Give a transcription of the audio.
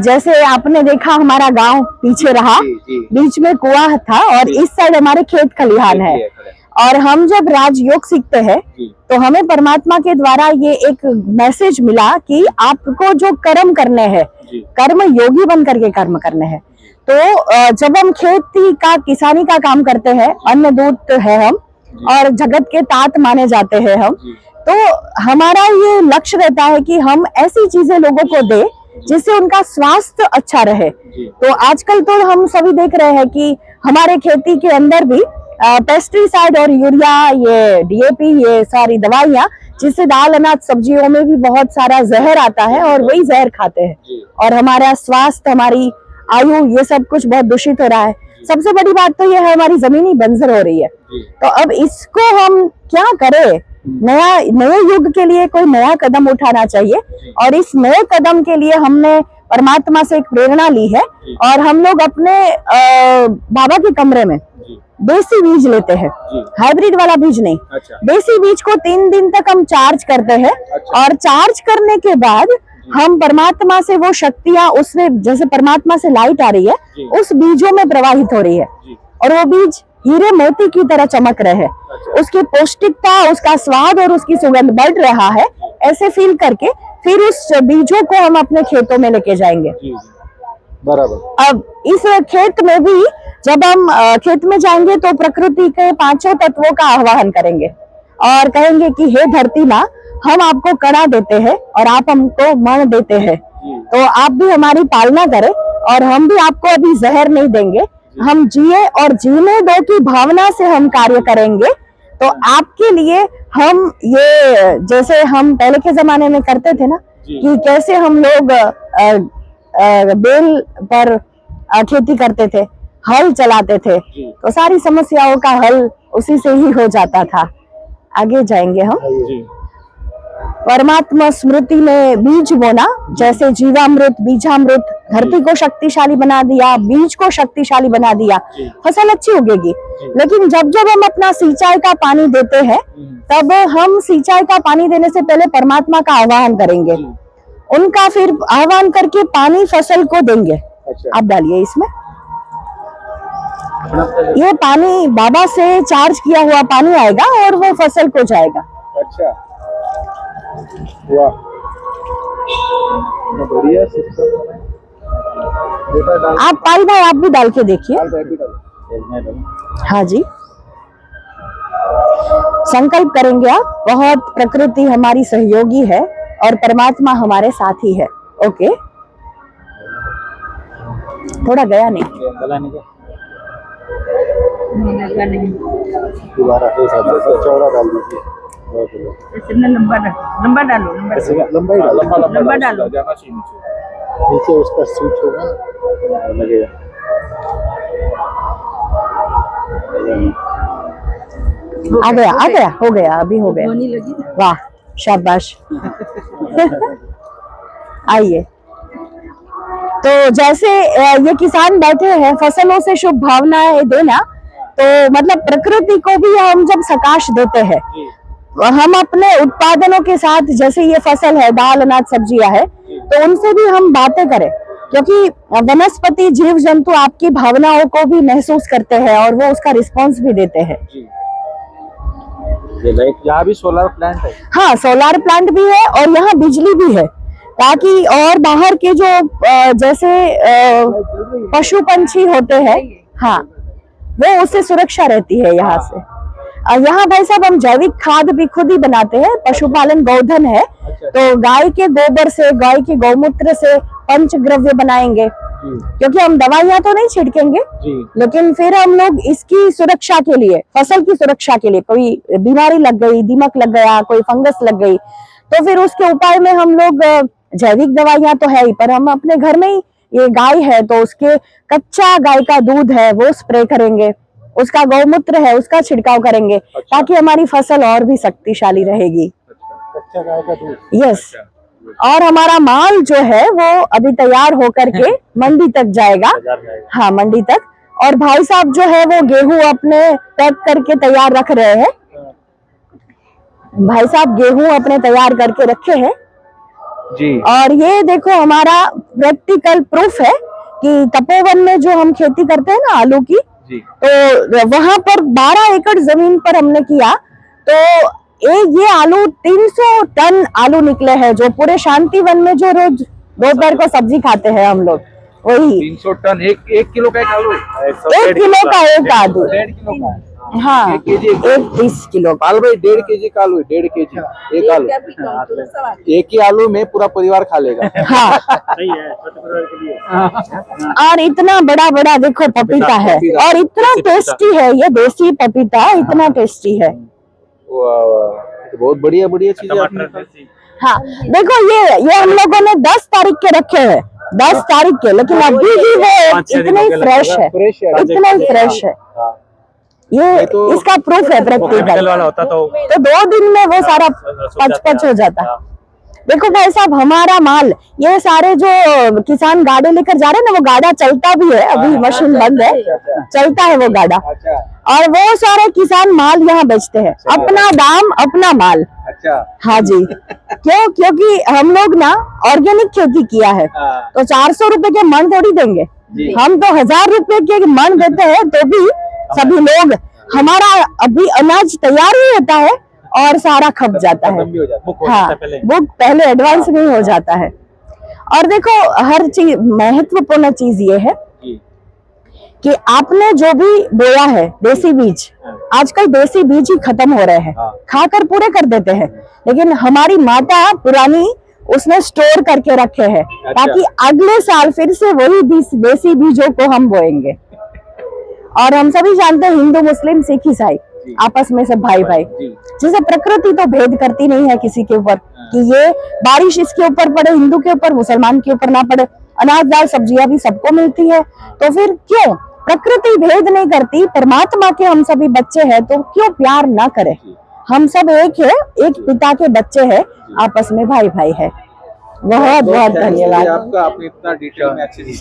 जैसे आपने देखा हमारा गांव पीछे रहा, बीच में कुआं था और इस साइड हमारे खेत खलिहान है। और हम जब राजयोग सीखते हैं तो हमें परमात्मा के द्वारा ये एक मैसेज मिला कि आपको जो कर्म करने हैं, कर्म योगी बन करके कर्म करने हैं। तो जब हम खेती का, किसानी का काम करते हैं, अन्न दूत है हम और जगत के तात माने जाते हैं हम, तो हमारा ये लक्ष्य रहता है कि हम ऐसी चीजें लोगों को दे जिससे उनका स्वास्थ्य अच्छा रहे। तो आजकल तो हम सभी देख रहे हैं कि हमारे खेती के अंदर भी पेस्टिसाइड और यूरिया, ये डीएपी, ये सारी दवाइयाँ, जिससे दाल अनाज सब्जियों में भी बहुत सारा जहर आता है और वही जहर खाते हैं और हमारा स्वास्थ्य, हमारी आयु, ये सब कुछ बहुत दूषित हो रहा है। सबसे बड़ी बात तो ये है, हमारी जमीन ही बंजर हो रही है। तो अब इसको हम क्या करें? नए युग के लिए कोई नया कदम उठाना चाहिए और इस नए कदम के लिए हमने परमात्मा से एक प्रेरणा ली है और हम लोग अपने बाबा के कमरे में देसी बीज लेते हैं, हाइब्रिड वाला बीज नहीं। देसी बीज को 3 दिन तक हम चार्ज करते हैं और चार्ज करने के बाद हम परमात्मा से वो शक्तियां, उसमें जैसे परमात्मा से लाइट आ रही है, उस बीजों में प्रवाहित हो रही है और वो बीज हीरे मोती की तरह चमक रहे हैं। उसकी पौष्टिकता, उसका स्वाद और उसकी सुगंध बढ़ रहा है, ऐसे फील करके फिर उस बीजों को हम अपने खेतों में लेके जाएंगे। बराबर। अब इस खेत में भी जब हम खेत में जाएंगे तो प्रकृति के 5 तत्वों का आह्वान करेंगे और कहेंगे कि हे धरती माँ, हम आपको कड़ा देते हैं और आप हमको मण देते हैं, तो आप भी हमारी पालना करें और हम भी आपको अभी जहर नहीं देंगे, हम जिए और जीने दो की भावना से हम कार्य करेंगे। तो आपके लिए हम ये, जैसे हम पहले के जमाने में करते थे ना, कि कैसे हम लोग बैल पर खेती करते थे, हल चलाते थे, तो सारी समस्याओं का हल उसी से ही हो जाता था। आगे जाएंगे हम। परमात्मा स्मृति में बीज बोना, जैसे जीवामृत, बीजामृत धरती को शक्तिशाली बना दिया, बीज को शक्तिशाली बना दिया, फसल अच्छी उगेगी। लेकिन जब जब हम अपना सिंचाई का पानी देते हैं, तब हम सिंचाई का पानी देने से पहले परमात्मा का आह्वान करेंगे, उनका फिर आह्वान करके पानी फसल को देंगे। आप डालिए इसमें, ये पानी बाबा से चार्ज किया हुआ पानी आएगा और वो फसल को जाएगा। अच्छा, वाह, बढ़िया सिस्टम। आप पाल भाई, आप भी डाल के देखिए। हाँ जी, संकल्प करेंगे आप। बहुत प्रकृति हमारी सहयोगी है और परमात्मा हमारे साथ ही है। ओके, थोड़ा गया नहीं, दोबारा चौड़ा डाल दीजिए, लंबा डालो, लंबा डालो, नीचे उसका स्विच होगा लगेगा। आ गया, हो गया, अभी हो गया। वाह, शाबाश। आइए, तो जैसे ये किसान बैठे हैं फसलों से शुभ भावनाएं देना, तो मतलब प्रकृति को भी हम जब सकाश देते हैं, हम अपने उत्पादनों के साथ, जैसे ये फसल है, दाल अनाज सब्जियां है, तो उनसे भी हम बातें करें, क्योंकि वनस्पति, जीव जंतु आपकी भावनाओं को भी महसूस करते हैं और वो उसका रिस्पॉन्स भी देते हैं। यहाँ भी सोलर प्लांट है? हाँ, सोलर प्लांट भी है और यहाँ बिजली भी है, ताकि और बाहर के जो जैसे पशु पंछी होते हैं, हाँ, वो उससे सुरक्षा रहती है यहाँ से। यहाँ भाई साहब हम जैविक खाद भी खुद ही बनाते हैं। पशुपालन गोधन है, तो गाय के गोबर से, गाय के गौमूत्र से पंचगव्य बनाएंगे, क्योंकि हम दवाइयां तो नहीं छिड़केंगे, लेकिन फिर हम लोग इसकी सुरक्षा के लिए, फसल की सुरक्षा के लिए, कोई बीमारी लग गई, दीमक लग गया, कोई फंगस लग गई, तो फिर उसके उपाय में हम लोग जैविक दवाइयां तो है ही, पर हम अपने घर में ही, ये गाय है तो उसके कच्चा गाय का दूध है वो स्प्रे करेंगे, उसका गौमूत्र है उसका छिड़काव करेंगे, ताकि हमारी फसल और भी शक्तिशाली रहेगी। कच्चा गाय का दूध? यस। और हमारा माल जो है वो अभी तैयार होकर के मंडी तक जाएगा। हाँ, मंडी तक। और भाई साहब जो है वो गेहूं अपने पैक करके तैयार रख रहे हैं। भाई साहब गेहूं अपने तैयार करके रखे हैं। जी और ये देखो हमारा प्रैक्टिकल प्रूफ है कि तपोवन में जो हम खेती करते हैं ना आलू की, जी तो वहां पर 12 एकड़ जमीन पर हमने किया, तो ये आलू 300 टन आलू निकले हैं, जो पूरे शांति वन में जो रोज दोपहर को सब्जी खाते हैं हम लोग, वही 300 टन, एक किलो का एक आलू, 1 किलो का एक आलू। 1.5 किलो का। हाँ, 1 केजी, एक 30 किलो का। पाल भाई 1.5 केजी का आलू है, 1.5 केजी एक आलू, एक ही आलू में पूरा परिवार खा लेगा। हाँ, सही है, छोटे परिवार के लिए। और इतना बड़ा बड़ा देखो पपीता है, और इतना टेस्टी है ये देसी पपीता, इतना टेस्टी है। वाह वाह, तो बहुत बढ़िया बढ़िया चीजें आपने। हाँ, देखो ये हम लोगों ने 10 तारीख के रखे हैं, 10 तारीख के, लेकिन अभी भी वो इतने ही फ्रेश है, फ्रेश है। इतना ही फ्रेश है। हाँ। ये तो इसका प्रूफ है प्रैक्टिकल। वाला होता तो 2 दिन में वो सारा पच हो जाता। देखो भाई साहब, हमारा माल, ये सारे जो किसान गाड़ी लेकर जा रहे हैं ना, वो गाड़ा चलता भी है, अभी मशीन बंद है, चलता है वो गाड़ा, अच्छा और वो सारे किसान माल यहाँ बेचते हैं, अपना दाम अपना माल। अच्छा। हाँ जी, क्योंकि हम लोग ना ऑर्गेनिक खेती किया है, हाँ। तो 400 रुपए के मन थोड़ी देंगे, हम तो 1000 रुपए के मन देते हैं, तो भी सभी लोग, हमारा अभी अनाज तैयार ही होता है और सारा खप जाता है। हाँ, बुक पहले एडवांस में हो जाता है। और देखो हर चीज, महत्वपूर्ण चीज ये है कि आपने जो भी बोया है देसी बीज, आजकल देसी बीज ही खत्म हो रहे हैं, खाकर पूरे कर देते हैं, लेकिन हमारी माता पुरानी उसने स्टोर करके रखे हैं, ताकि अगले साल फिर से वही देसी बीजों को हम बोएंगे। और हम सभी जानते हैं, हिंदू मुस्लिम सिख ईसाई आपस में सब भाई भाई, जैसे प्रकृति तो भेद करती नहीं है किसी के ऊपर, कि ये बारिश इसके ऊपर पड़े, हिंदू के ऊपर, मुसलमान के ऊपर ना पड़े, अनाज दाल सब्जियां भी सबको मिलती है, तो फिर क्यों प्रकृति भेद नहीं करती? परमात्मा के हम सभी बच्चे हैं, तो क्यों प्यार ना करें? हम सब एक है, एक पिता के बच्चे हैं, आपस में भाई भाई है। बहुत बहुत धन्यवाद आपका, आपने इतना डिटेल में अच्छे से